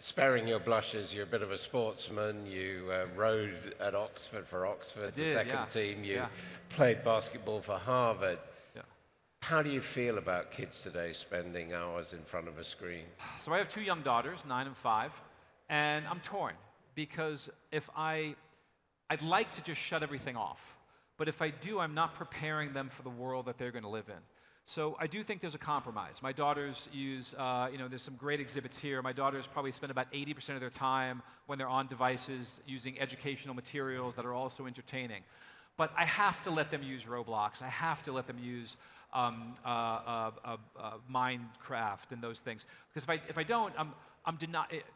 sparing your blushes, you're a bit of a sportsman. You rode at Oxford for Oxford, the second team. You played basketball for Harvard. Yeah. How do you feel about kids today spending hours in front of a screen? So I have 2 young daughters, 9 and 5, and I'm torn because I'd like to just shut everything off, but if I do, I'm not preparing them for the world that they're going to live in. So I do think there's a compromise. My daughters use, there's some great exhibits here. My daughters probably spend about 80% of their time when they're on devices using educational materials that are also entertaining. But I have to let them use Roblox. I have to let them use Minecraft and those things. Because if I don't,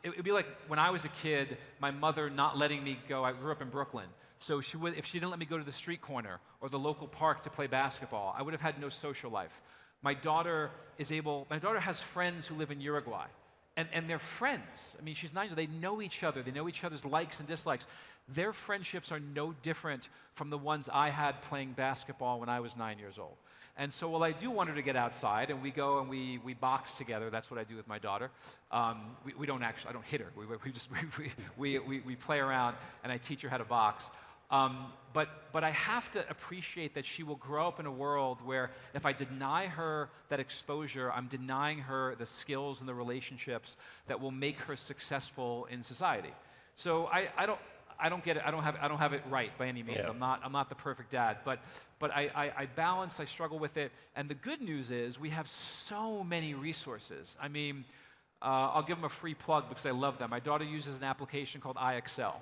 it'd be like when I was a kid, my mother not letting me go. I grew up in Brooklyn. So if she didn't let me go to the street corner or the local park to play basketball, I would have had no social life. My daughter has friends who live in Uruguay, and they're friends. I mean, she's 9, they know each other, they know each other's likes and dislikes. Their friendships are no different from the ones I had playing basketball when I was 9 years old. And so while I do want her to get outside, and we go and we box together, that's what I do with my daughter. We don't actually, I don't hit her, we play around, and I teach her how to box. But I have to appreciate that she will grow up in a world where if I deny her that exposure, I'm denying her the skills and the relationships that will make her successful in society. So I don't get it. I don't have it right by any means. Yeah. I'm not the perfect dad, but I balance. I struggle with it. And the good news is we have so many resources. I mean, I'll give them a free plug because I love them. My daughter uses an application called iExcel,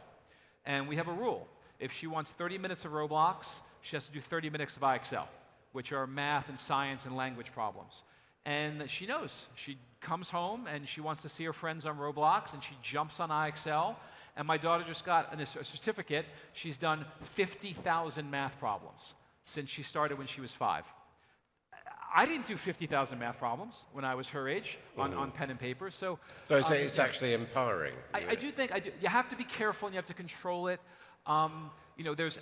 and we have a rule. If she wants 30 minutes of Roblox, she has to do 30 minutes of iExcel, which are math and science and language problems. And she knows. She comes home and she wants to see her friends on Roblox, and she jumps on iExcel. And my daughter just got a certificate. She's done 50,000 math problems since she started when she was 5. I didn't do 50,000 math problems when I was her age on pen and paper. So it's actually empowering. I do think you have to be careful and you have to control it. There's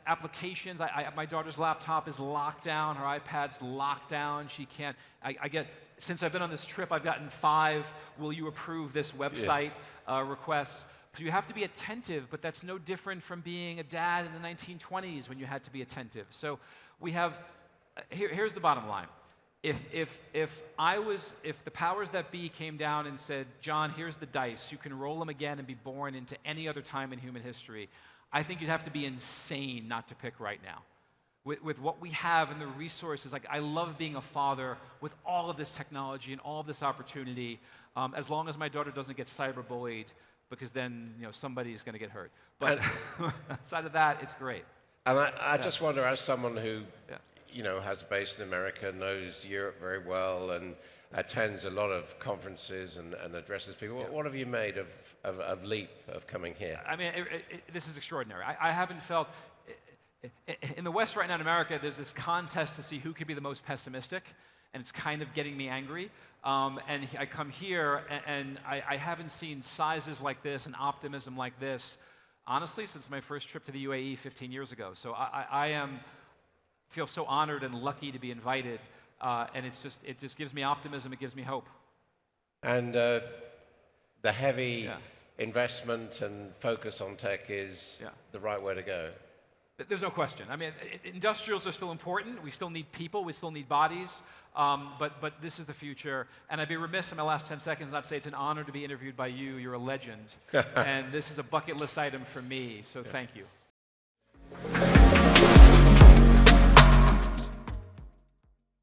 applications. My daughter's laptop is locked down. Her iPad's locked down. She can't. Since I've been on this trip, I've gotten 5 "Will you approve this website" requests. So you have to be attentive, but that's no different from being a dad in the 1920s when you had to be attentive. So we have. Here's the bottom line. If the powers that be came down and said, "John, here's the dice. You can roll them again and be born into any other time in human history," I think you'd have to be insane not to pick right now. With what we have and the resources, like I love being a father with all of this technology and all of this opportunity, as long as my daughter doesn't get cyberbullied, because then somebody's going to get hurt. But outside of that, it's great. And I just wonder, as someone who has a base in America, knows Europe very well, and attends a lot of conferences and addresses people, what have you made of leap of coming here? I mean, this is extraordinary. I haven't felt. In the West right now in America, there's this contest to see who could be the most pessimistic, and it's kind of getting me angry. And I come here, and I haven't seen sizes like this and optimism like this, honestly, since my first trip to the UAE 15 years ago. So I feel so honored and lucky to be invited, and it just gives me optimism. It gives me hope. And the heavy investment and focus on tech is the right way to go. There's no question. I mean, industrials are still important. We still need people. We still need bodies. But this is the future. And I'd be remiss in my last 10 seconds not to say it's an honor to be interviewed by you. You're a legend. And this is a bucket list item for me. So thank you.